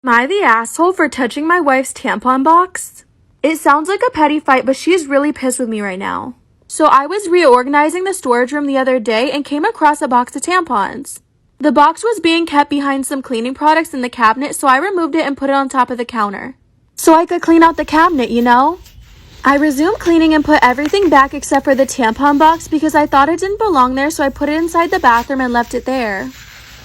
Am I the asshole for touching my wife's tampon box? It sounds like a petty fight, but she's really pissed with me right now. So I was reorganizing the storage room the other day and came across a box of tampons. The box was being kept behind some cleaning products in the cabinet, so I removed it and put it on top of the counter. So I could clean out the cabinet, you know? I resumed cleaning and put everything back except for the tampon box because I thought it didn't belong there, so I put it inside the bathroom and left it there.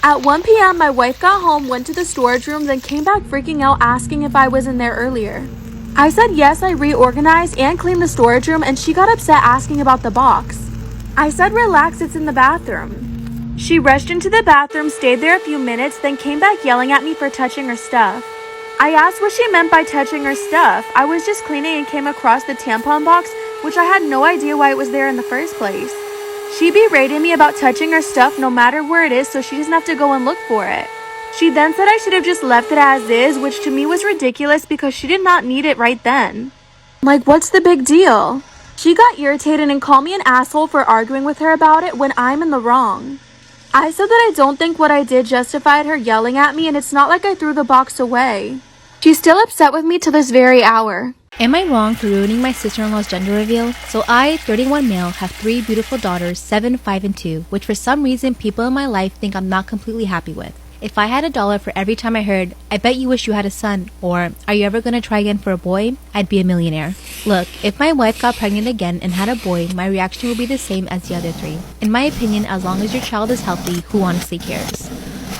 At 1 p.m., my wife got home, went to the storage room, then came back freaking out asking if I was in there earlier. I said yes, I reorganized and cleaned the storage room, and she got upset asking about the box. I said relax, it's in the bathroom. She rushed into the bathroom, stayed there a few minutes, then came back yelling at me for touching her stuff. I asked what she meant by touching her stuff. I was just cleaning and came across the tampon box, which I had no idea why it was there in the first place. She berated me about touching her stuff no matter where it is, so she doesn't have to go and look for it. She then said I should have just left it as is, which to me was ridiculous because she did not need it right then. Like, what's the big deal? She got irritated and called me an asshole for arguing with her about it when I'm in the wrong. I said that I don't think what I did justified her yelling at me, and it's not like I threw the box away. She's still upset with me to this very hour. Am I wrong for ruining my sister-in-law's gender reveal? So I, 31 male, have 3 beautiful daughters, 7, 5, and 2, which for some reason people in my life think I'm not completely happy with. If I had $1 for every time I heard, I bet you wish you had a son, or are you ever gonna try again for a boy, I'd be a millionaire. Look, if my wife got pregnant again and had a boy, my reaction would be the same as the other 3. In my opinion, as long as your child is healthy, who honestly cares?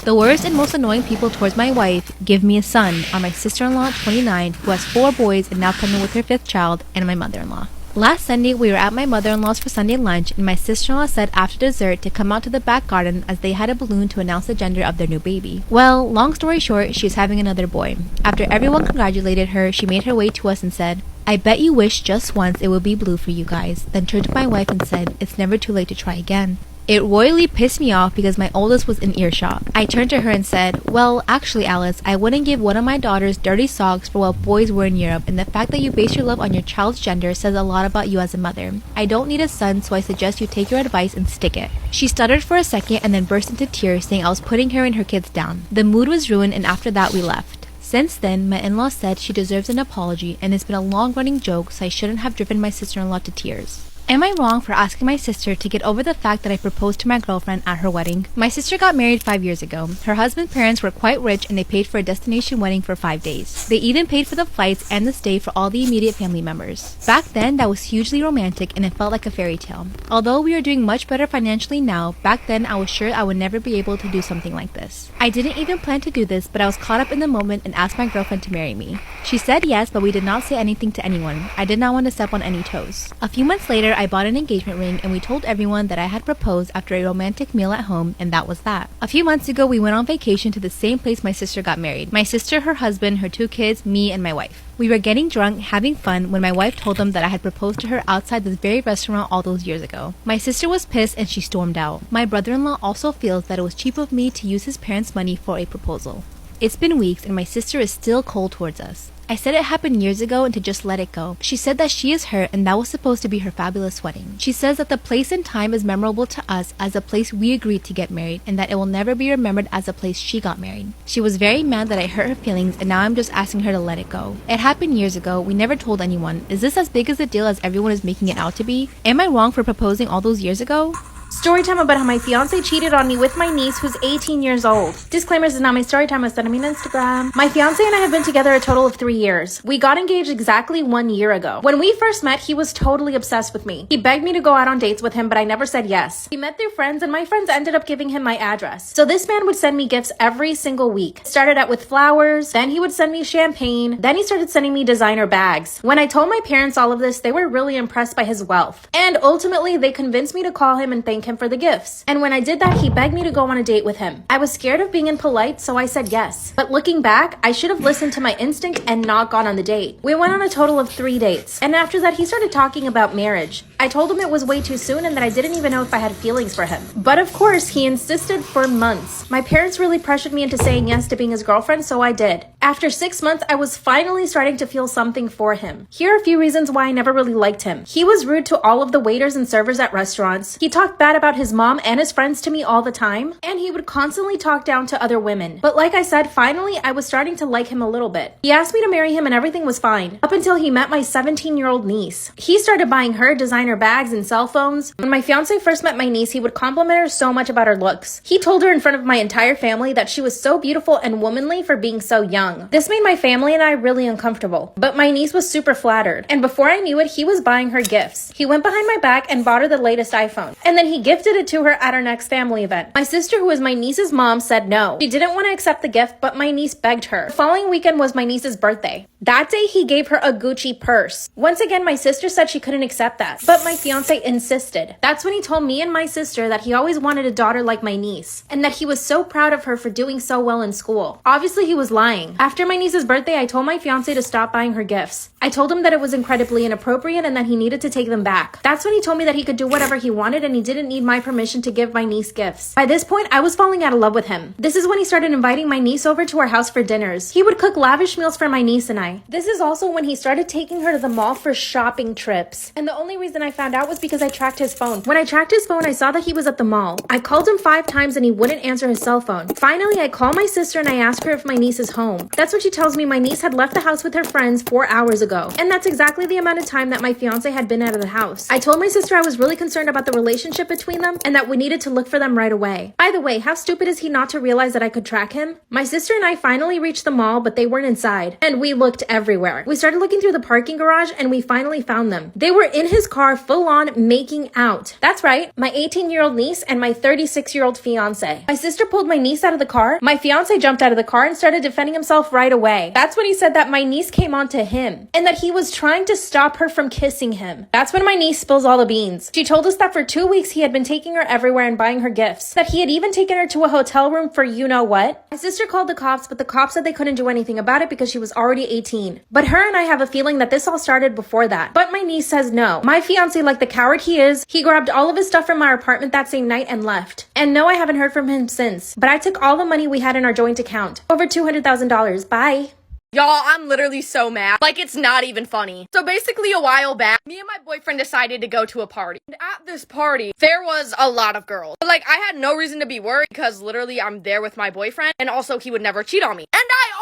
The worst and most annoying people towards my wife, give me a son, are my sister-in-law, 29, who has 4 boys and now pregnant with her 5th child, and my mother-in-law. Last Sunday, we were at my mother-in-law's for Sunday lunch, and my sister-in-law said after dessert to come out to the back garden as they had a balloon to announce the gender of their new baby. Well, long story short, she's having another boy. After everyone congratulated her, she made her way to us and said, "I bet you wish just once it would be blue for you guys," then turned to my wife and said, "It's never too late to try again." It royally pissed me off because my oldest was in earshot. I turned to her and said, "Well, actually, Alice, I wouldn't give one of my daughters dirty socks for what boys wear in Europe, and the fact that you base your love on your child's gender says a lot about you as a mother. I don't need a son, so I suggest you take your advice and stick it." She stuttered for a second and then burst into tears, saying I was putting her and her kids down. The mood was ruined, and after that, we left. Since then, my in-law said she deserves an apology, and it's been a long-running joke, so I shouldn't have driven my sister-in-law to tears. Am I wrong for asking my sister to get over the fact that I proposed to my girlfriend at her wedding? My sister got married 5 years ago. Her husband's parents were quite rich and they paid for a destination wedding for 5 days. They even paid for the flights and the stay for all the immediate family members. Back then, that was hugely romantic and it felt like a fairy tale. Although we are doing much better financially now, back then I was sure I would never be able to do something like this. I didn't even plan to do this, but I was caught up in the moment and asked my girlfriend to marry me. She said yes, but we did not say anything to anyone. I did not want to step on any toes. A few months later, I bought an engagement ring and we told everyone that I had proposed after a romantic meal at home, and that was that. A few months ago, we went on vacation to the same place my sister got married. My sister, her husband, her 2 kids, me, and my wife. We were getting drunk, having fun, when my wife told them that I had proposed to her outside this very restaurant all those years ago. My sister was pissed and she stormed out. My brother-in-law also feels that it was cheap of me to use his parents' money for a proposal. It's been weeks and my sister is still cold towards us. I said it happened years ago and to just let it go. She said that she is hurt and that was supposed to be her fabulous wedding. She says that the place and time is memorable to us as a place we agreed to get married, and that it will never be remembered as a place she got married. She was very mad that I hurt her feelings, and now I'm just asking her to let it go. It happened years ago. We never told anyone. Is this as big as a deal as everyone is making it out to be? Am I wrong for proposing all those years ago? Story time about how my fiance cheated on me with my niece who's 18 years old. Disclaimer, this is not my story time. I was sending me on Instagram. My fiance and I have been together a total of 3 years. We got engaged exactly 1 year ago. When we first met, he was totally obsessed with me. He begged me to go out on dates with him, but I never said yes. We met through friends and my friends ended up giving him my address. So this man would send me gifts every single week. It started out with flowers, then he would send me champagne, then he started sending me designer bags. When I told my parents all of this, they were really impressed by his wealth. And ultimately, they convinced me to call him and thank him for the gifts. And when I did that, he begged me to go on a date with him. I was scared of being impolite, so I said yes. But looking back, I should have listened to my instinct and not gone on the date. We went on a total of 3 dates. And after that, he started talking about marriage. I told him it was way too soon and that I didn't even know if I had feelings for him. But of course, he insisted for months. My parents really pressured me into saying yes to being his girlfriend, so I did. After 6 months, I was finally starting to feel something for him. Here are a few reasons why I never really liked him. He was rude to all of the waiters and servers at restaurants. He talked bad bad about his mom and his friends to me all the time, and he would constantly talk down to other women. But like I said, finally, I was starting to like him a little bit. He asked me to marry him and everything was fine, up until he met my 17-year-old niece. He started buying her designer bags and cell phones. When my fiance first met my niece, he would compliment her so much about her looks. He told her in front of my entire family that she was so beautiful and womanly for being so young. This made my family and I really uncomfortable, but my niece was super flattered, and before I knew it, he was buying her gifts. He went behind my back and bought her the latest iPhone, and then he gifted it to her at our next family event. My sister, who is my niece's mom, said no. She didn't want to accept the gift, but my niece begged her. The following weekend was my niece's birthday. That day, he gave her a Gucci purse. Once again, my sister said she couldn't accept that, but my fiance insisted. That's when he told me and my sister that he always wanted a daughter like my niece, and that he was so proud of her for doing so well in school. Obviously, he was lying. After my niece's birthday, I told my fiance to stop buying her gifts. I told him that it was incredibly inappropriate and that he needed to take them back. That's when he told me that he could do whatever he wanted and he didn't need my permission to give my niece gifts. By this point, I was falling out of love with him. This is when he started inviting my niece over to our house for dinners. He would cook lavish meals for my niece and I. This is also when he started taking her to the mall for shopping trips. And the only reason I found out was because I tracked his phone. When I tracked his phone, I saw that he was at the mall. I called him 5 times and he wouldn't answer his cell phone. Finally, I call my sister and I ask her if my niece is home. That's when she tells me my niece had left the house with her friends 4 hours ago. And that's exactly the amount of time that my fiance had been out of the house. I told my sister I was really concerned about the relationship between them and that we needed to look for them right away. By the way, how stupid is he not to realize that I could track him? My sister and I finally reached the mall, but they weren't inside. And we looked everywhere. We started looking through the parking garage and we finally found them. They were in his car full on making out. That's right, my 18-year-old niece and my 36-year-old fiance. My sister pulled my niece out of the car. My fiance jumped out of the car and started defending himself right away. That's when he said that my niece came on to him and that he was trying to stop her from kissing him. That's when my niece spills all the beans. She told us that for 2 weeks he had been taking her everywhere and buying her gifts, that he had even taken her to a hotel room for you know what. My sister called the cops, but the cops said they couldn't do anything about it because she was already 18. But her and I have a feeling that this all started before that. But my niece says no. My fiance, like the coward he is, he grabbed all of his stuff from our apartment that same night and left. And no, I haven't heard from him since. But I took all the money we had in our joint account. Over $200,000. Bye. Y'all, I'm literally so mad. Like, it's not even funny. So basically, a while back, me and my boyfriend decided to go to a party. And at this party, there was a lot of girls. But, like, I had no reason to be worried because literally I'm there with my boyfriend. And also, he would never cheat on me. And I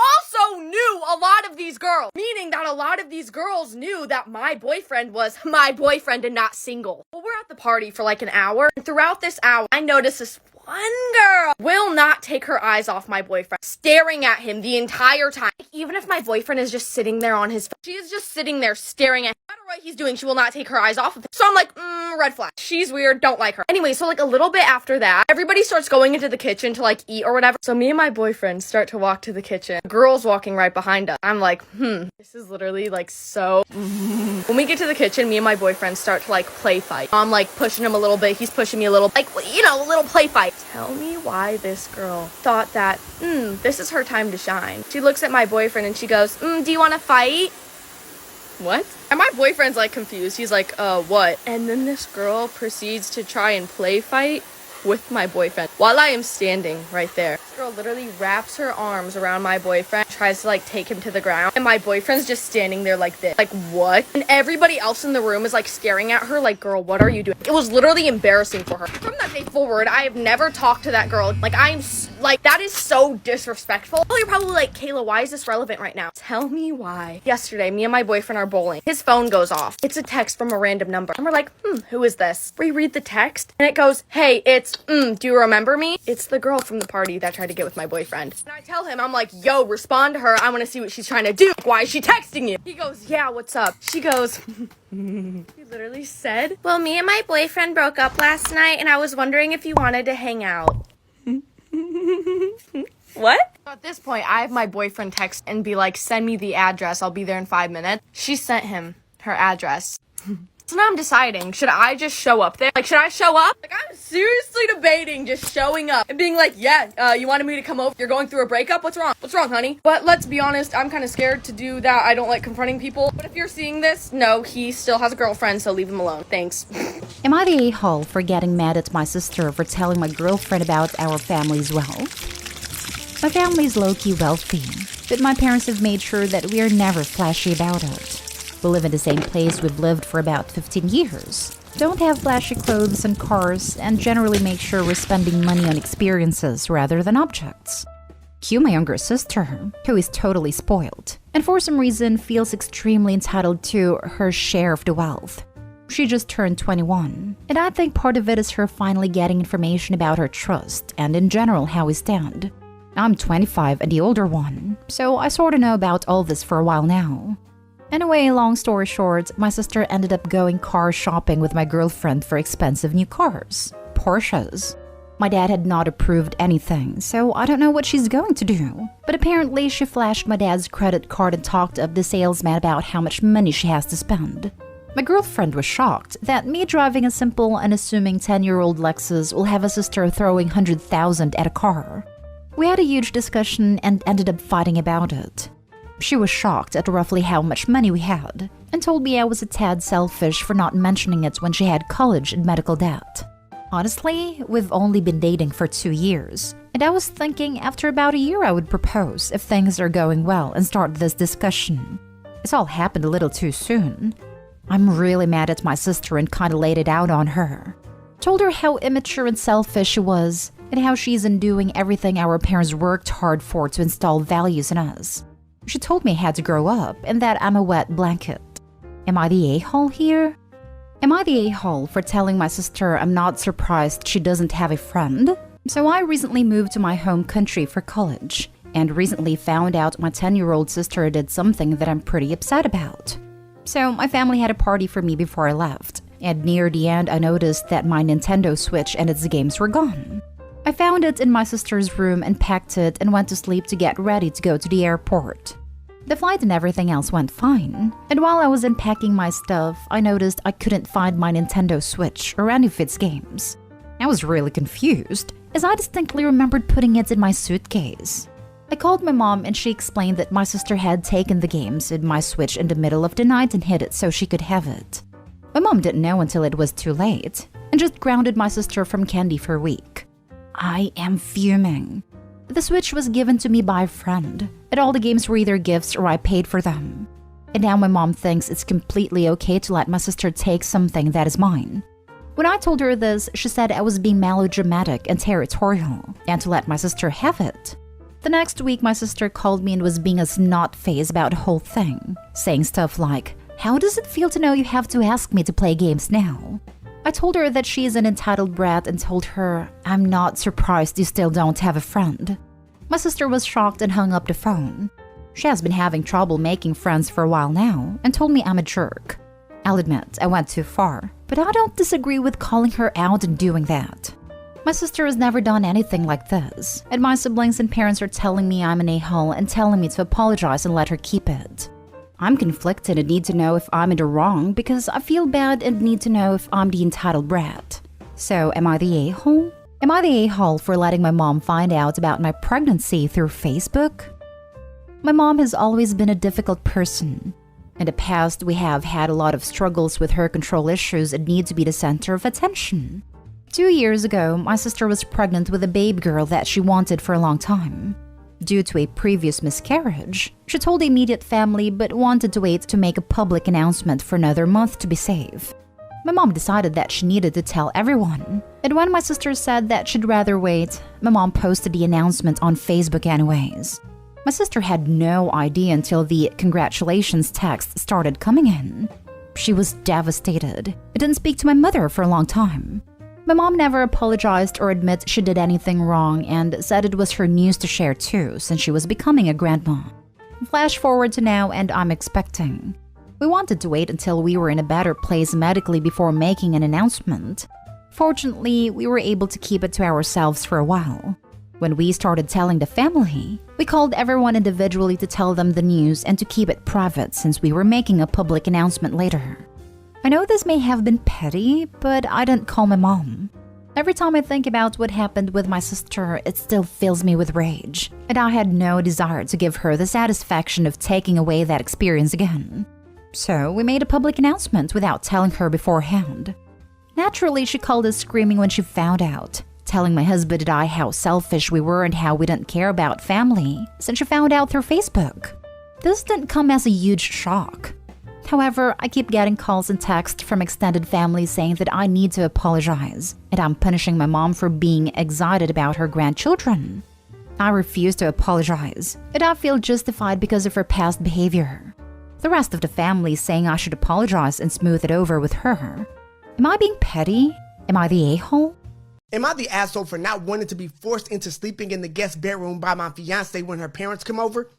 also knew a lot of these girls. Meaning that a lot of these girls knew that my boyfriend was my boyfriend and not single. Well, we're at the party for like an hour. And throughout this hour, I noticed this one girl will not take her eyes off my boyfriend, staring at him the entire time. Even if my boyfriend is just sitting there on his phone, she is just sitting there staring at him. No matter what he's doing, she will not take her eyes off of him. So I'm like, red flag. She's weird, don't like her. Anyway, so like a little bit after that, everybody starts going into the kitchen to like eat or whatever. So me and my boyfriend start to walk to the kitchen. The girl's walking right behind us. I'm like, this is literally like so... When we get to the kitchen, me and my boyfriend start to like play fight. I'm like pushing him a little bit. He's pushing me a little, like, you know, a little play fight. Tell me why this girl thought that, this is her time to shine. She looks at my boyfriend and she goes, do you want to fight? What? And my boyfriend's like confused. He's like, what? And then this girl proceeds to try and play fight with my boyfriend while I am standing right there. This girl literally wraps her arms around my boyfriend, tries to like take him to the ground, and my boyfriend's just standing there like this. Like, what? And everybody else in the room is like staring at her like, girl, what are you doing? It was literally embarrassing for her. From that day forward, I have never talked to that girl. Like, like, that is so disrespectful. Well, you're probably like, Kayla, why is this relevant right now? Tell me why. Yesterday, me and my boyfriend are bowling. His phone goes off. It's a text from a random number. And we're like, who is this? We read the text and it goes, hey, it's, do you remember me? It's the girl from the party that tried to get with my boyfriend. And I tell him, I'm like, yo, respond to her. I want to see what she's trying to do. Why is she texting you? He goes, yeah, what's up? She goes, he literally said, well, me and my boyfriend broke up last night and I was wondering if you wanted to hang out. What? So at this point, I have my boyfriend text and be like, send me the address. I'll be there in 5 minutes. She sent him her address. So now I'm deciding, should I just show up there? Like, should I show up? Like, I'm seriously debating just showing up and being like, yeah, you wanted me to come over? You're going through a breakup? What's wrong? What's wrong, honey? But let's be honest, I'm kind of scared to do that. I don't like confronting people. But if you're seeing this, no, he still has a girlfriend, so leave him alone. Thanks. Am I the a-hole for getting mad at my sister for telling my girlfriend about our family's wealth? My family's low-key wealthy, but my parents have made sure that we are never flashy about it. We live in the same place we've lived for about 15 years. don't have flashy clothes and cars, and generally make sure we're spending money on experiences rather than objects. Cue my younger sister, who is totally spoiled, and for some reason feels extremely entitled to her share of the wealth. She just turned 21, and I think part of it is her finally getting information about her trust and in general how we stand. I'm 25 and the older one, so I sort of know about all this for a while now. Anyway, long story short, my sister ended up going car shopping with my girlfriend for expensive new cars, Porsches. My dad had not approved anything, so I don't know what she's going to do. But apparently she flashed my dad's credit card and talked up the salesman about how much money she has to spend. My girlfriend was shocked that me driving a simple and assuming 10-year-old Lexus will have a sister throwing 100,000 at a car. We had a huge discussion and ended up fighting about it. She was shocked at roughly how much money we had and told me I was a tad selfish for not mentioning it when she had college and medical debt. Honestly, we've only been dating for 2 years, and I was thinking after about a year I would propose if things are going well and start this discussion. It's all happened a little too soon. I'm really mad at my sister and kinda laid it out on her. Told her how immature and selfish she was, and how she's undoing everything our parents worked hard for to install values in us. She told me I had to grow up and that I'm a wet blanket. Am I the a-hole here? Am I the a-hole for telling my sister I'm not surprised she doesn't have a friend? So I recently moved to my home country for college, and recently found out my 10-year-old sister did something that I'm pretty upset about. So my family had a party for me before I left, and near the end I noticed that my Nintendo Switch and its games were gone. I found it in my sister's room and packed it and went to sleep to get ready to go to the airport. The flight and everything else went fine, and while I was unpacking my stuff, I noticed I couldn't find my Nintendo Switch or any of its games. I was really confused, as I distinctly remembered putting it in my suitcase. I called my mom and she explained that my sister had taken the games and my Switch in the middle of the night and hid it so she could have it. My mom didn't know until it was too late, and just grounded my sister from candy for a week. I am fuming. The Switch was given to me by a friend, and all the games were either gifts or I paid for them. And now my mom thinks it's completely okay to let my sister take something that is mine. When I told her this, she said I was being melodramatic and territorial, and to let my sister have it. The next week, my sister called me and was being a snot-face about the whole thing, saying stuff like, "How does it feel to know you have to ask me to play games now?" I told her that she is an entitled brat and told her, "I'm not surprised you still don't have a friend." My sister was shocked and hung up the phone. She has been having trouble making friends for a while now and told me I'm a jerk. I'll admit, I went too far, but I don't disagree with calling her out and doing that. My sister has never done anything like this, and my siblings and parents are telling me I'm an a-hole and telling me to apologize and let her keep it. I'm conflicted and need to know if I'm in the wrong because I feel bad and need to know if I'm the entitled brat. So, am I the a-hole? Am I the a-hole for letting my mom find out about my pregnancy through Facebook? My mom has always been a difficult person. In the past, we have had a lot of struggles with her control issues and need to be the center of attention. 2 years ago, my sister was pregnant with a baby girl that she wanted for a long time. Due to a previous miscarriage, she told the immediate family but wanted to wait to make a public announcement for another month to be safe. My mom decided that she needed to tell everyone, and when my sister said that she'd rather wait, my mom posted the announcement on Facebook anyways. My sister had no idea until the congratulations text started coming in. She was devastated. I didn't speak to my mother for a long time. My mom never apologized or admit she did anything wrong and said it was her news to share too, since she was becoming a grandma. Flash forward to now and I'm expecting. We wanted to wait until we were in a better place medically before making an announcement. Fortunately, we were able to keep it to ourselves for a while. When we started telling the family, we called everyone individually to tell them the news and to keep it private since we were making a public announcement later. I know this may have been petty, but I didn't call my mom. Every time I think about what happened with my sister, it still fills me with rage, and I had no desire to give her the satisfaction of taking away that experience again. So we made a public announcement without telling her beforehand. Naturally, she called us screaming when she found out, telling my husband and I how selfish we were and how we didn't care about family since she found out through Facebook. This didn't come as a huge shock. However, I keep getting calls and texts from extended family saying that I need to apologize, and I'm punishing my mom for being excited about her grandchildren. I refuse to apologize, and I feel justified because of her past behavior. The rest of the family is saying I should apologize and smooth it over with her. Am I being petty? Am I the a-hole? Am I the asshole for not wanting to be forced into sleeping in the guest bedroom by my fiance when her parents come over?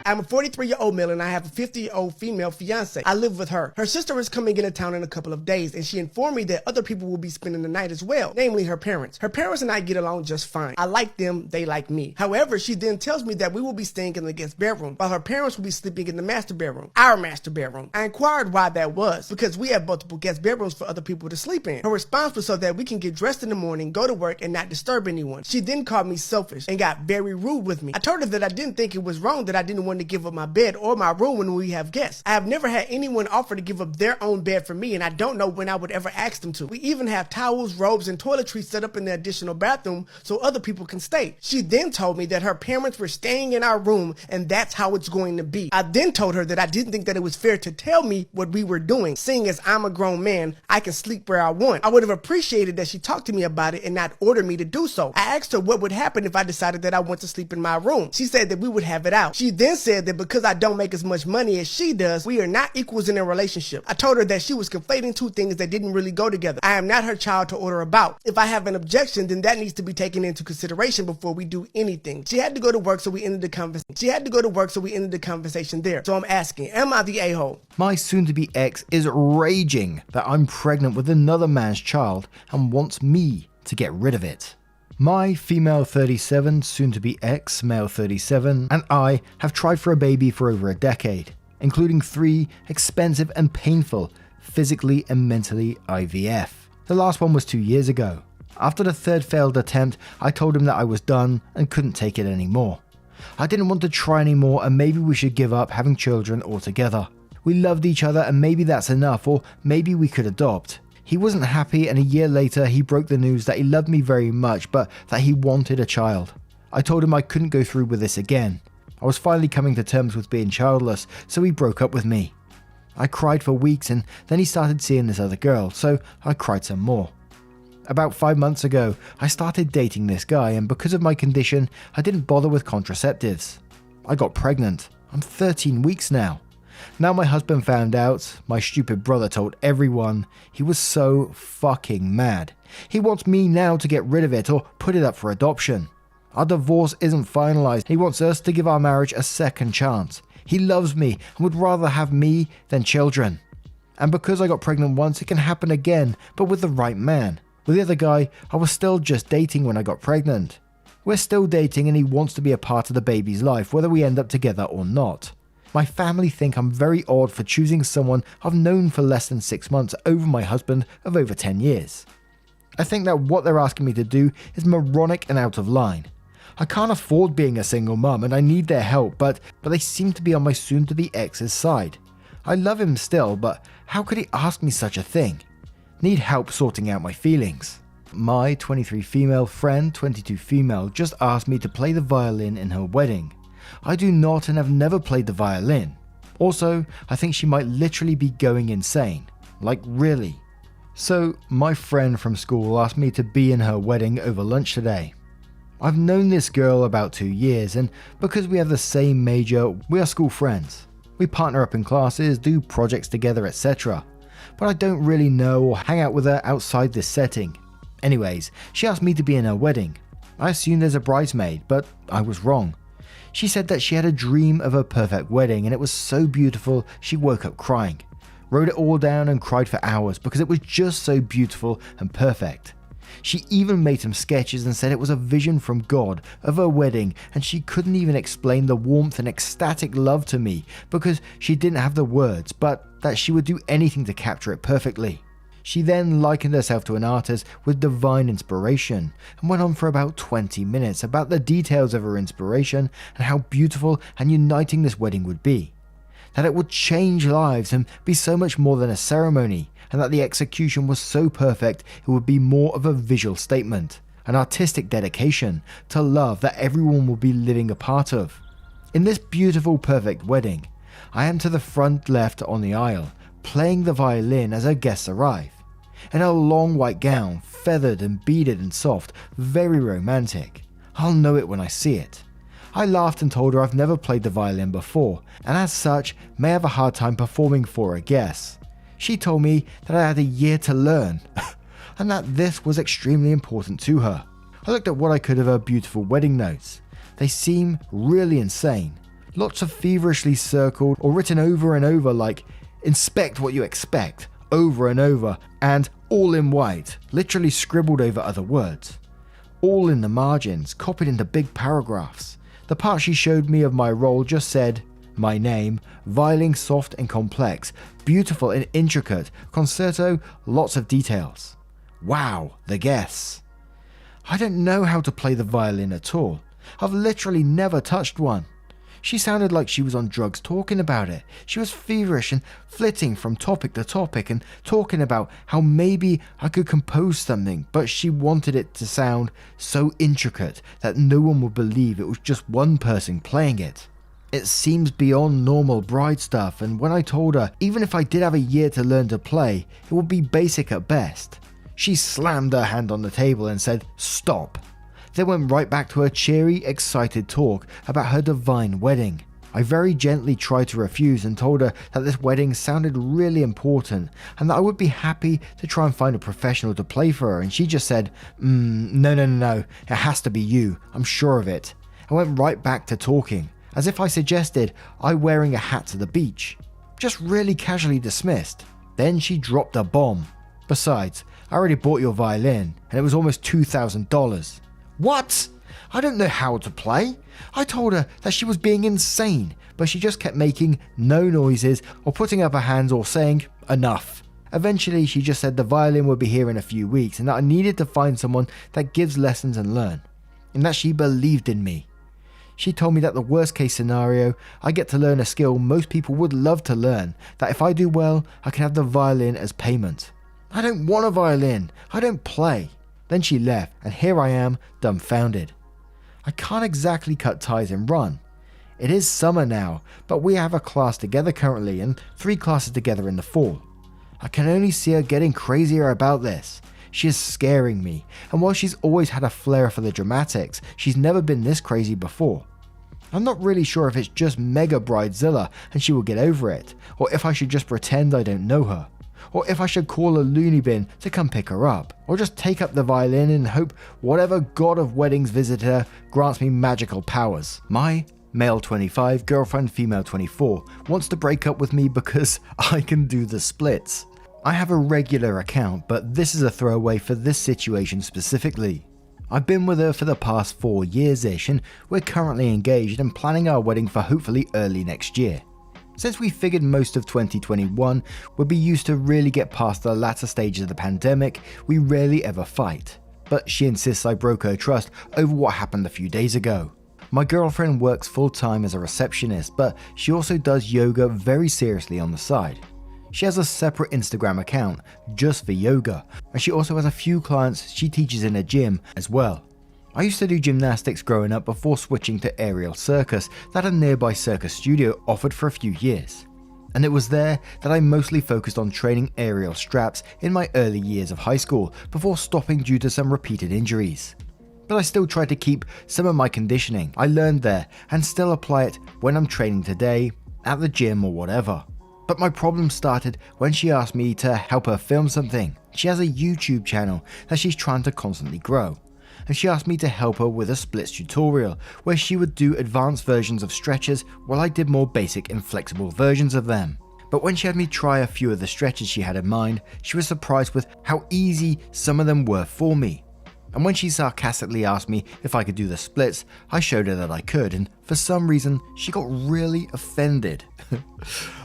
I'm a 43-year-old male and I have a 50-year-old female fiance. I live with her. Her sister is coming into town in a couple of days and she informed me that other people will be spending the night as well, namely her parents. Her parents and I get along just fine. I like them, they like me. However, she then tells me that we will be staying in the guest bedroom while her parents will be sleeping in the master bedroom, our master bedroom. I inquired why that was, because we have multiple guest bedrooms for other people to sleep in. Her response was so that we can get dressed in the morning, go to work, and not disturb anyone. She then called me selfish and got very rude with me. I told her that I didn't think it was wrong that I didn't want to give up my bed or my room when we have guests. I have never had anyone offer to give up their own bed for me, and I don't know when I would ever ask them to. We even have towels, robes, and toiletries set up in the additional bathroom so other people can stay. She then told me that her parents were staying in our room and that's how it's going to be. I then told her that I didn't think that it was fair to tell me what we were doing. Seeing as I'm a grown man, I can sleep where I want. I would have appreciated that she talked to me about it and not order me to do so. I asked her what would happen if I decided that I want to sleep in my room. She said that we would have it out. She then said that because I don't make as much money as she does, we are not equals in a relationship. I told her that she was conflating two things that didn't really go together. I am not her child to order about. If I have an objection, then that needs to be taken into consideration before we do anything. She had to go to work, so we ended the conversation there. So I'm asking, am I the a-hole? My soon-to-be ex is raging that I'm pregnant with another man's child and wants me to get rid of it. My female 37, soon-to-be ex, male 37, and I have tried for a baby for over a decade, including 3 expensive and painful, physically and mentally IVF. The last one was 2 years ago. After the 3rd failed attempt, I told him that I was done and couldn't take it anymore. I didn't want to try anymore and maybe we should give up having children altogether. We loved each other and maybe that's enough, or maybe we could adopt. He wasn't happy and a year later he broke the news that he loved me very much but that he wanted a child. I told him I couldn't go through with this again. I was finally coming to terms with being childless, so he broke up with me. I cried for weeks and then he started seeing this other girl, so I cried some more. About 5 months ago, I started dating this guy and because of my condition, I didn't bother with contraceptives. I got pregnant. I'm 13 weeks now. Now my husband found out, my stupid brother told everyone. He was so fucking mad. He wants me now to get rid of it or put it up for adoption. Our divorce isn't finalized. He wants us to give our marriage a second chance. He loves me and would rather have me than children. And because I got pregnant once, it can happen again, but with the right man. With the other guy, I was still just dating when I got pregnant. We're still dating and he wants to be a part of the baby's life, whether we end up together or not. My family think I'm very odd for choosing someone I've known for less than 6 months over my husband of over 10 years. I think that what they're asking me to do is moronic and out of line. I can't afford being a single mum and I need their help, but they seem to be on my soon-to-be ex's side. I love him still, but how could he ask me such a thing? Need help sorting out my feelings. My 23 female friend, 22 female, just asked me to play the violin in her wedding. I do not and have never played the violin. Also, I think she might literally be going insane. Like really. So, my friend from school asked me to be in her wedding over lunch today. I've known this girl about 2 years and because we have the same major, we are school friends. We partner up in classes, do projects together, etc. But I don't really know or hang out with her outside this setting. Anyways, she asked me to be in her wedding. I assumed as a bridesmaid, but I was wrong. She said that she had a dream of a perfect wedding and it was so beautiful she woke up crying. Wrote it all down and cried for hours because it was just so beautiful and perfect. She even made some sketches and said it was a vision from God of her wedding and she couldn't even explain the warmth and ecstatic love to me because she didn't have the words, but that she would do anything to capture it perfectly. She then likened herself to an artist with divine inspiration and went on for about 20 minutes about the details of her inspiration and how beautiful and uniting this wedding would be. That it would change lives and be so much more than a ceremony, and that the execution was so perfect it would be more of a visual statement, an artistic dedication to love that everyone will be living a part of. In this beautiful perfect wedding, I am to the front left on the aisle, playing the violin as her guests arrive. In a long white gown, feathered and beaded and soft, very romantic. I'll know it when I see it. I laughed and told her I've never played the violin before, and as such, may have a hard time performing for her guests. She told me that I had a year to learn, and that this was extremely important to her. I looked at what I could of her beautiful wedding notes. They seem really insane. Lots of feverishly circled or written over and over like, "Inspect what you expect," over and over, and all in white, literally scribbled over other words. All in the margins, copied into big paragraphs. The part she showed me of my role just said, my name, violin soft and complex, beautiful and intricate, concerto, lots of details. Wow, the guess. I don't know how to play the violin at all. I've literally never touched one. She sounded like she was on drugs talking about it. She was feverish and flitting from topic to topic and talking about how maybe I could compose something, but she wanted it to sound so intricate that no one would believe it was just one person playing it. It seems beyond normal bride stuff, and when I told her even if I did have a year to learn to play, it would be basic at best, she slammed her hand on the table and said, "Stop." Then went right back to her cheery, excited talk about her divine wedding. I very gently tried to refuse and told her that this wedding sounded really important and that I would be happy to try and find a professional to play for her, and she just said, no, it has to be you, I'm sure of it. I went right back to talking, as if I suggested I wearing a hat to the beach. Just really casually dismissed. Then she dropped a bomb. Besides, I already bought your violin and it was almost $2,000. What? I don't know how to play. I told her that she was being insane, but she just kept making no noises or putting up her hands or saying, enough. Eventually, she just said the violin would be here in a few weeks and that I needed to find someone that gives lessons and learn, and that she believed in me. She told me that the worst case scenario, I get to learn a skill most people would love to learn, that if I do well, I can have the violin as payment. I don't want a violin. I don't play. Then she left, and here I am, dumbfounded. I can't exactly cut ties and run. It is summer now, but we have a class together currently and 3 classes together in the fall. I can only see her getting crazier about this. She is scaring me, and while she's always had a flair for the dramatics, she's never been this crazy before. I'm not really sure if it's just mega bridezilla and she will get over it, or if I should just pretend I don't know her. Or if I should call a loony bin to come pick her up, or just take up the violin and hope whatever god of weddings visited her grants me magical powers. My male 25, girlfriend female 24, wants to break up with me because I can do the splits. I have a regular account, but this is a throwaway for this situation specifically. I've been with her for the past 4 years-ish, and we're currently engaged and planning our wedding for hopefully early next year. Since we figured most of 2021 would be used to really get past the latter stages of the pandemic, we rarely ever fight. But she insists I broke her trust over what happened a few days ago. My girlfriend works full-time as a receptionist, but she also does yoga very seriously on the side. She has a separate Instagram account just for yoga, and she also has a few clients she teaches in a gym as well. I used to do gymnastics growing up before switching to aerial circus that a nearby circus studio offered for a few years. And it was there that I mostly focused on training aerial straps in my early years of high school before stopping due to some repeated injuries. But I still tried to keep some of my conditioning I learned there and still apply it when I'm training today, at the gym or whatever. But my problem started when she asked me to help her film something. She has a YouTube channel that she's trying to constantly grow, and she asked me to help her with a splits tutorial where she would do advanced versions of stretches while I did more basic and flexible versions of them. But when she had me try a few of the stretches she had in mind, she was surprised with how easy some of them were for me. And when she sarcastically asked me if I could do the splits, I showed her that I could, and for some reason she got really offended.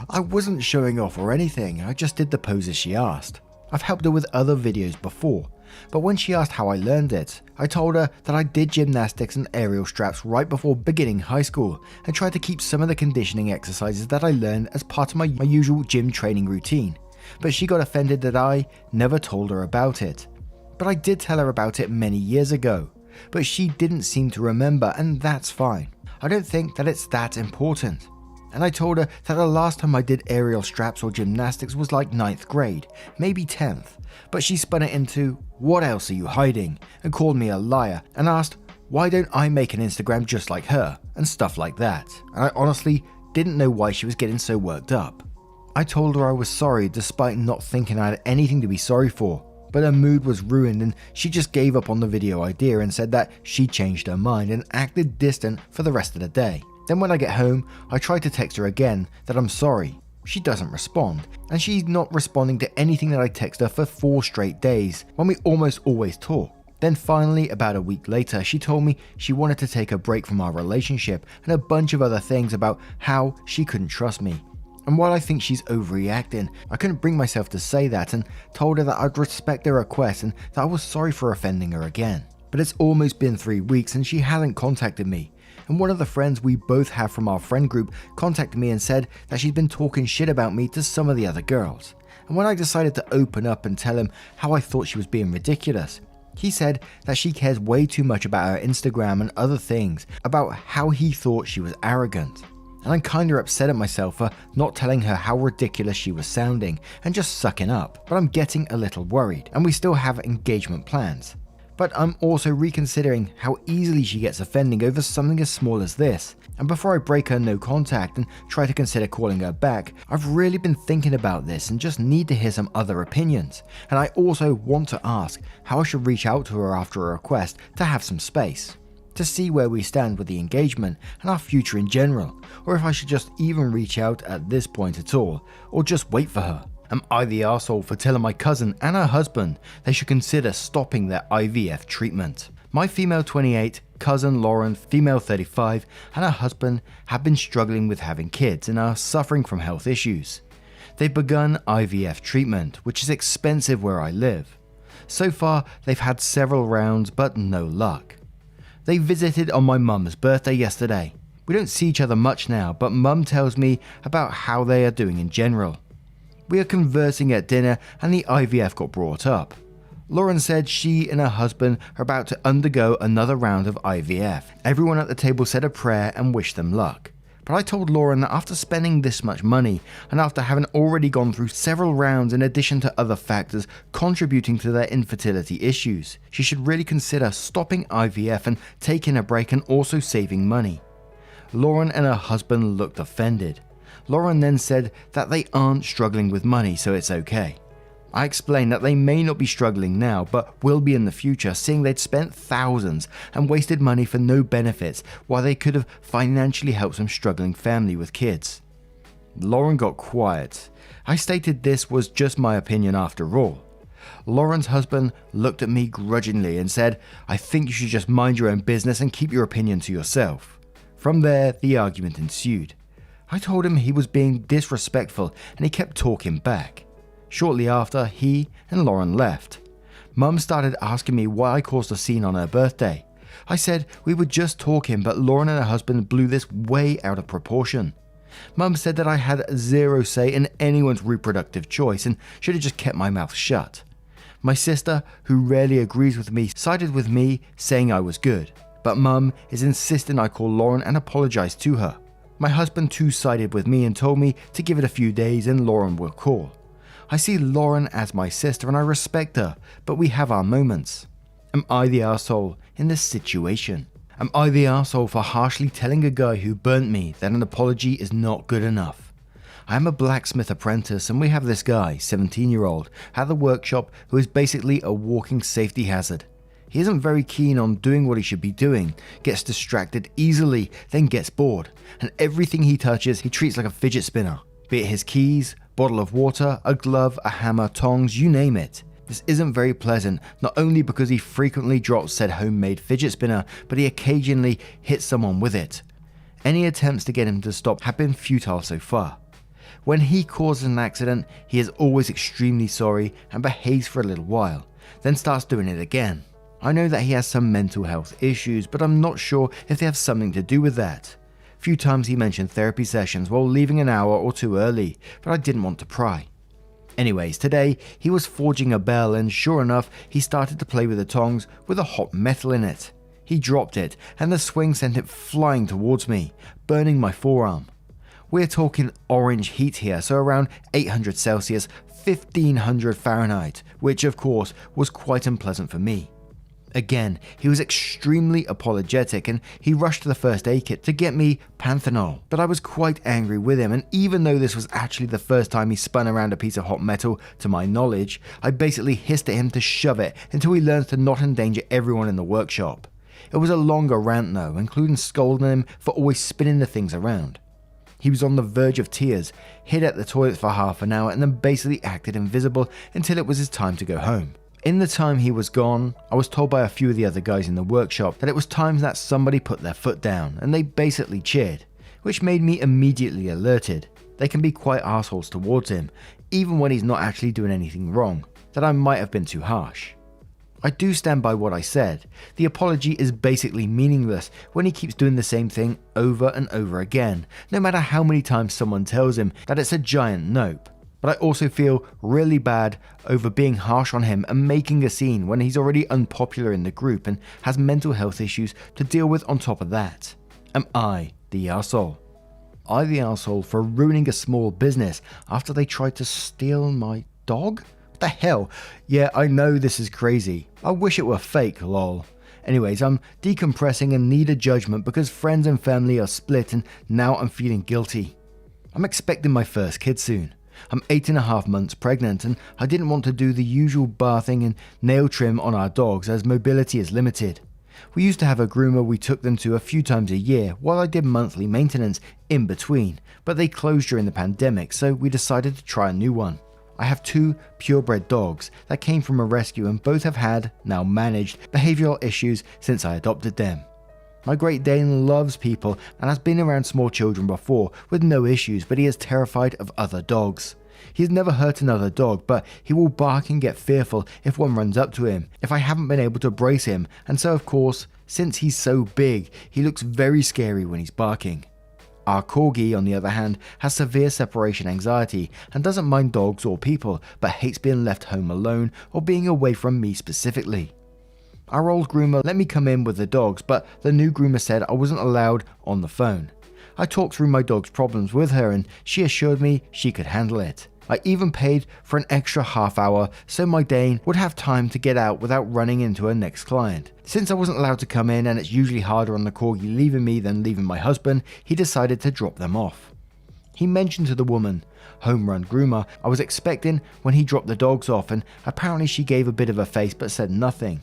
I wasn't showing off or anything, I just did the poses she asked. I've helped her with other videos before, but when she asked how I learned it, I told her that I did gymnastics and aerial straps right before beginning high school and tried to keep some of the conditioning exercises that I learned as part of my usual gym training routine, but she got offended that I never told her about it. But I did tell her about it many years ago, but she didn't seem to remember, and that's fine. I don't think that it's that important. And I told her that the last time I did aerial straps or gymnastics was like 9th grade, maybe 10th. But she spun it into, "What else are you hiding?" and called me a liar and asked, why don't I make an Instagram just like her, and stuff like that. And I honestly didn't know why she was getting so worked up. I told her I was sorry despite not thinking I had anything to be sorry for, but her mood was ruined and she just gave up on the video idea and said that she changed her mind and acted distant for the rest of the day. Then when I get home, I try to text her again that I'm sorry. She doesn't respond, and she's not responding to anything that I text her for 4 straight days when we almost always talk. Then finally, about a week later, she told me she wanted to take a break from our relationship and a bunch of other things about how she couldn't trust me. And while I think she's overreacting, I couldn't bring myself to say that and told her that I'd respect her request and that I was sorry for offending her again. But it's almost been 3 weeks and she hasn't contacted me. And one of the friends we both have from our friend group contacted me and said that she'd been talking shit about me to some of the other girls. And when I decided to open up and tell him how I thought she was being ridiculous, he said that she cares way too much about her Instagram and other things, about how he thought she was arrogant. And I'm kinda upset at myself for not telling her how ridiculous she was sounding and just sucking up, but I'm getting a little worried, and we still have engagement plans. But I'm also reconsidering how easily she gets offending over something as small as this. And before I break her no contact and try to consider calling her back, I've really been thinking about this and just need to hear some other opinions. And I also want to ask how I should reach out to her after a request to have some space, to see where we stand with the engagement and our future in general, or if I should just even reach out at this point at all, or just wait for her. Am I the arsehole for telling my cousin and her husband they should consider stopping their IVF treatment? My female 28, cousin Lauren, female 35, and her husband have been struggling with having kids and are suffering from health issues. They've begun IVF treatment, which is expensive where I live. So far, they've had several rounds, but no luck. They visited on my mum's birthday yesterday. We don't see each other much now, but mum tells me about how they are doing in general. We are conversing at dinner and the IVF got brought up. Lauren said she and her husband are about to undergo another round of IVF. Everyone at the table said a prayer and wished them luck. But I told Lauren that after spending this much money and after having already gone through several rounds in addition to other factors contributing to their infertility issues, she should really consider stopping IVF and taking a break and also saving money. Lauren and her husband looked offended. Lauren then said that they aren't struggling with money, so it's okay. I explained that they may not be struggling now, but will be in the future, seeing they'd spent thousands and wasted money for no benefits while they could have financially helped some struggling family with kids. Lauren got quiet. I stated this was just my opinion after all. Lauren's husband looked at me grudgingly and said, "I think you should just mind your own business and keep your opinion to yourself." From there, the argument ensued. I told him he was being disrespectful and he kept talking back. Shortly after, he and Lauren left. Mum started asking me why I caused a scene on her birthday. I said we were just talking, but Lauren and her husband blew this way out of proportion. Mum said that I had zero say in anyone's reproductive choice and should have just kept my mouth shut. My sister, who rarely agrees with me, sided with me, saying I was good. But Mum is insisting I call Lauren and apologize to her. My husband too sided with me and told me to give it a few days and Lauren will call. I see Lauren as my sister and I respect her, but we have our moments. Am I the arsehole in this situation? Am I the arsehole for harshly telling a guy who burnt me that an apology is not good enough? I am a blacksmith apprentice and we have this guy, 17-year-old, at the workshop who is basically a walking safety hazard. He isn't very keen on doing what he should be doing, gets distracted easily, then gets bored, and everything he touches he treats like a fidget spinner. Be it his keys, bottle of water, a glove, a hammer, tongs, you name it. This isn't very pleasant, not only because he frequently drops said homemade fidget spinner, but he occasionally hits someone with it. Any attempts to get him to stop have been futile so far. When he causes an accident, he is always extremely sorry and behaves for a little while, then starts doing it again. I know that he has some mental health issues, but I'm not sure if they have something to do with that. Few times he mentioned therapy sessions while leaving an hour or two early, but I didn't want to pry. Anyways, today he was forging a bell and sure enough, he started to play with the tongs with a hot metal in it. He dropped it and the swing sent it flying towards me, burning my forearm. We're talking orange heat here, so around 800 Celsius, 1500 Fahrenheit, which of course was quite unpleasant for me. Again, he was extremely apologetic and he rushed to the first aid kit to get me Panthenol, but I was quite angry with him, and even though this was actually the first time he spun around a piece of hot metal to my knowledge, I basically hissed at him to shove it until he learns to not endanger everyone in the workshop. It was a longer rant though, including scolding him for always spinning the things around. He was on the verge of tears, hid at the toilet for half an hour, and then basically acted invisible until it was his time to go home. In the time he was gone, I was told by a few of the other guys in the workshop that it was time that somebody put their foot down, and they basically cheered, which made me immediately alerted. They can be quite assholes towards him, even when he's not actually doing anything wrong, that I might have been too harsh. I do stand by what I said. The apology is basically meaningless when he keeps doing the same thing over and over again, no matter how many times someone tells him that it's a giant nope. But I also feel really bad over being harsh on him and making a scene when he's already unpopular in the group and has mental health issues to deal with on top of that. Am I the arsehole? I the arsehole for ruining a small business after they tried to steal my dog? What the hell? Yeah, I know this is crazy. I wish it were fake, lol. Anyways, I'm decompressing and need a judgment because friends and family are split and now I'm feeling guilty. I'm expecting my first kid soon. I'm 8.5 months pregnant and I didn't want to do the usual bathing and nail trim on our dogs as mobility is limited. We used to have a groomer we took them to a few times a year while I did monthly maintenance in between, but they closed during the pandemic, so we decided to try a new one. I have 2 purebred dogs that came from a rescue and both have had, now managed, behavioural issues since I adopted them. My Great Dane loves people and has been around small children before with no issues, but he is terrified of other dogs. He has never hurt another dog, but he will bark and get fearful if one runs up to him, if I haven't been able to brace him, and so of course, since he's so big, he looks very scary when he's barking. Our Corgi, on the other hand, has severe separation anxiety and doesn't mind dogs or people, but hates being left home alone or being away from me specifically. Our old groomer let me come in with the dogs, but the new groomer said I wasn't allowed on the phone. I talked through my dog's problems with her and she assured me she could handle it. I even paid for an extra half hour so my Dane would have time to get out without running into her next client. Since I wasn't allowed to come in and it's usually harder on the Corgi leaving me than leaving my husband, he decided to drop them off. He mentioned to the woman, home run groomer, I was expecting when he dropped the dogs off, and apparently she gave a bit of a face but said nothing.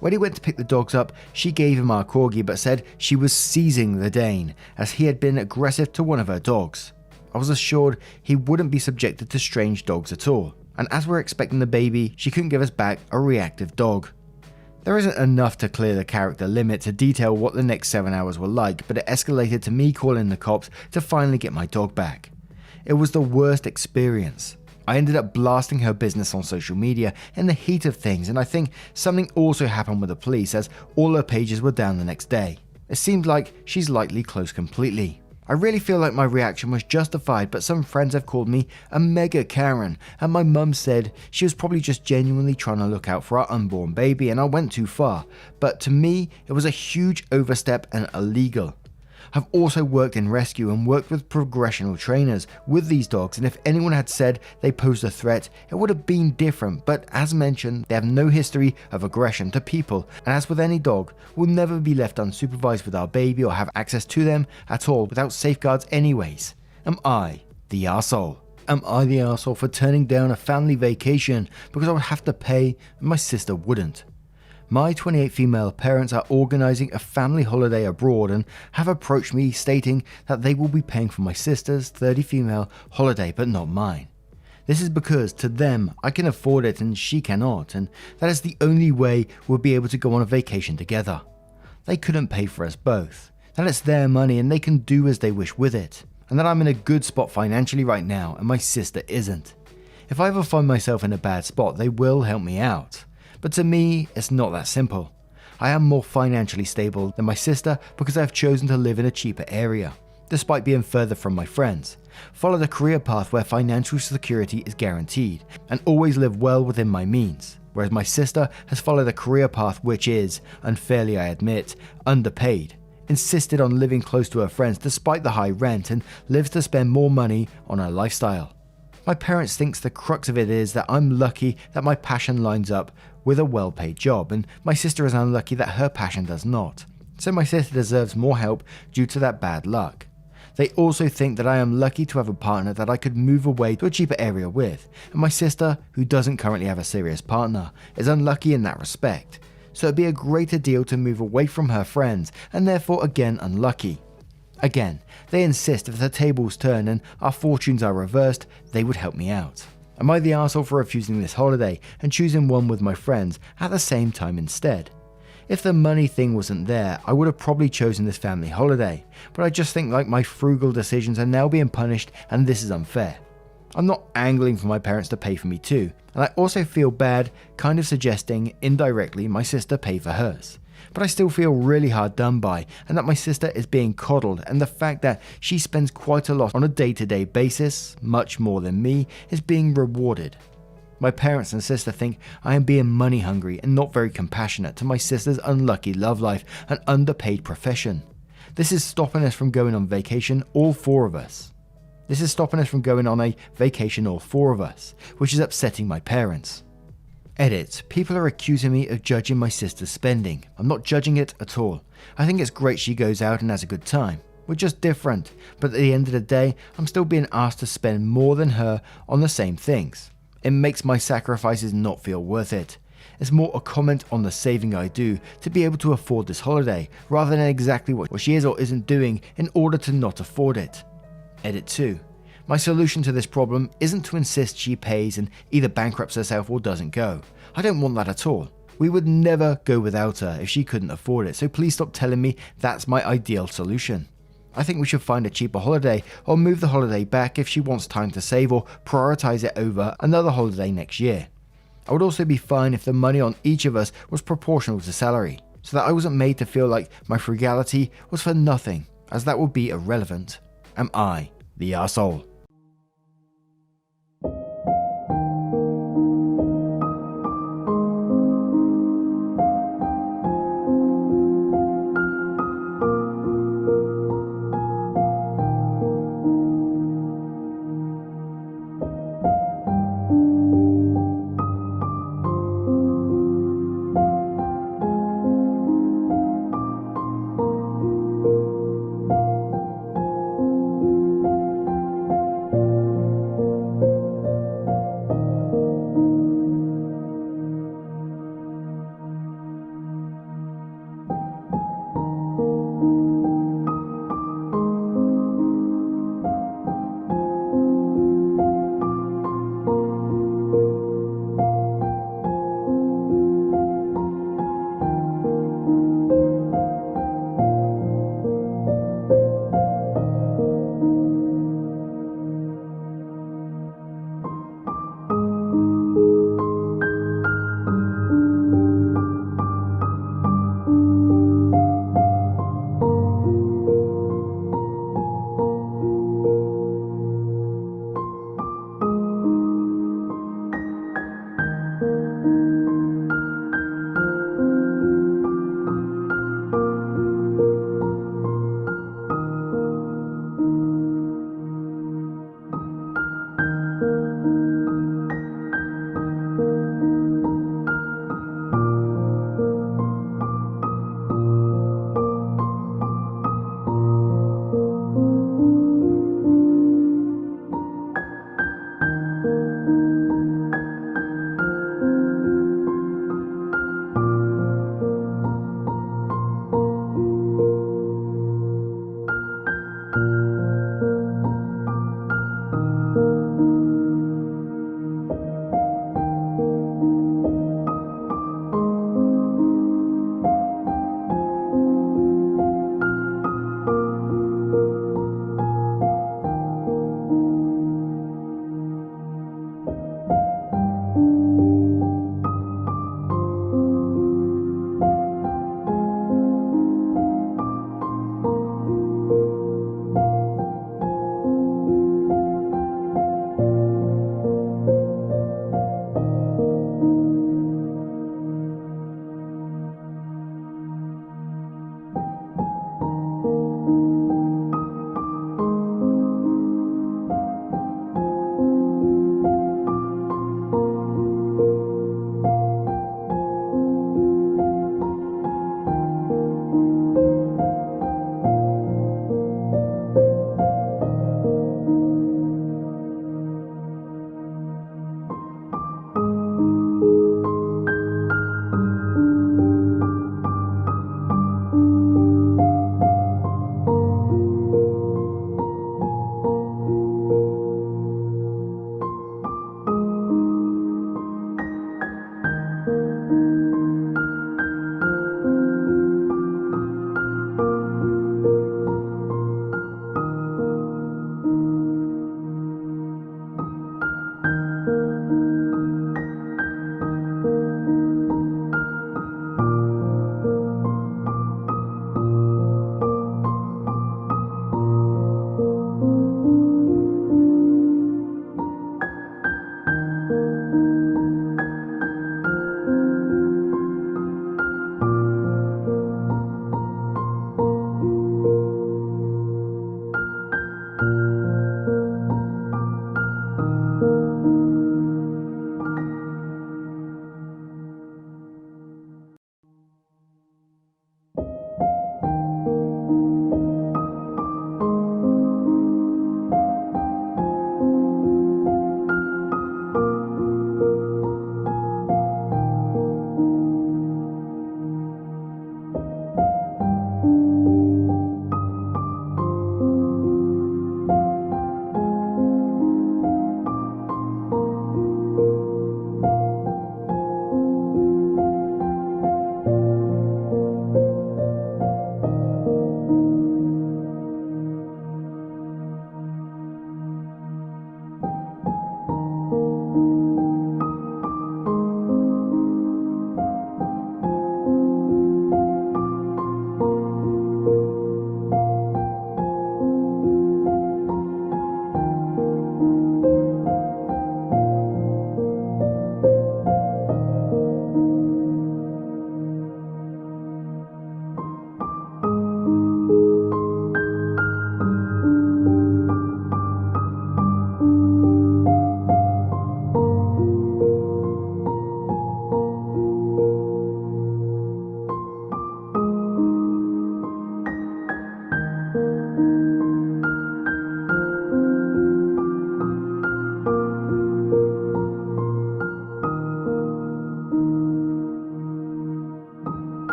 When he went to pick the dogs up, she gave him our Corgi but said she was seizing the Dane as he had been aggressive to one of her dogs. I was assured he wouldn't be subjected to strange dogs at all, and as we're expecting the baby, she couldn't give us back a reactive dog. There isn't enough to clear the character limit to detail what the next 7 hours were like, but it escalated to me calling the cops to finally get my dog back. It was the worst experience. I ended up blasting her business on social media in the heat of things, and I think something also happened with the police as all her pages were down the next day. It seemed like she's likely closed completely. I really feel like my reaction was justified, but some friends have called me a mega Karen, and my mum said she was probably just genuinely trying to look out for our unborn baby and I went too far, but to me it was a huge overstep and illegal. I've also worked in rescue and worked with progressional trainers with these dogs, and if anyone had said they posed a threat, it would have been different, but as mentioned, they have no history of aggression to people, and as with any dog, will never be left unsupervised with our baby or have access to them at all without safeguards anyways. Am I the arsehole? Am I the arsehole for turning down a family vacation because I would have to pay and my sister wouldn't? My 28 female parents are organising a family holiday abroad and have approached me stating that they will be paying for my sister's 30 female holiday but not mine. This is because to them I can afford it and she cannot, and that is the only way we'll be able to go on a vacation together. They couldn't pay for us both, that it's their money and they can do as they wish with it, and that I'm in a good spot financially right now and my sister isn't. If I ever find myself in a bad spot, they will help me out. But to me, it's not that simple. I am more financially stable than my sister because I have chosen to live in a cheaper area, despite being further from my friends, follow the career path where financial security is guaranteed, and always live well within my means, whereas my sister has followed a career path which is, unfairly I admit, underpaid, insisted on living close to her friends despite the high rent, and lives to spend more money on her lifestyle. My parents think the crux of it is that I'm lucky that my passion lines up with a well-paid job, and my sister is unlucky that her passion does not. So my sister deserves more help due to that bad luck. They also think that I am lucky to have a partner that I could move away to a cheaper area with, and my sister, who doesn't currently have a serious partner, is unlucky in that respect. So it'd be a greater deal to move away from her friends, and therefore again unlucky. Again, they insist if the tables turn and our fortunes are reversed, they would help me out. Am I the arsehole for refusing this holiday and choosing one with my friends at the same time instead? If the money thing wasn't there, I would have probably chosen this family holiday, but I just think like my frugal decisions are now being punished and this is unfair. I'm not angling for my parents to pay for me too, and I also feel bad kind of suggesting indirectly my sister pay for hers. But I still feel really hard done by, and that my sister is being coddled, and the fact that she spends quite a lot on a day-to-day basis, much more than me, is being rewarded. My parents and sister think I am being money hungry and not very compassionate to my sister's unlucky love life and underpaid profession. This is stopping us from going on vacation, all four of us. This is stopping us from going on a vacation, all four of us, which is upsetting my parents. Edit. People are accusing me of judging my sister's spending. I'm not judging it at all. I think it's great she goes out and has a good time. We're just different, but at the end of the day, I'm still being asked to spend more than her on the same things. It makes my sacrifices not feel worth it. It's more a comment on the saving I do to be able to afford this holiday, rather than exactly what she is or isn't doing in order to not afford it. Edit 2. My solution to this problem isn't to insist she pays and either bankrupts herself or doesn't go. I don't want that at all. We would never go without her if she couldn't afford it, so please stop telling me that's my ideal solution. I think we should find a cheaper holiday or move the holiday back if she wants time to save, or prioritize it over another holiday next year. I would also be fine if the money on each of us was proportional to salary, so that I wasn't made to feel like my frugality was for nothing, as that would be irrelevant. Am I the arsehole?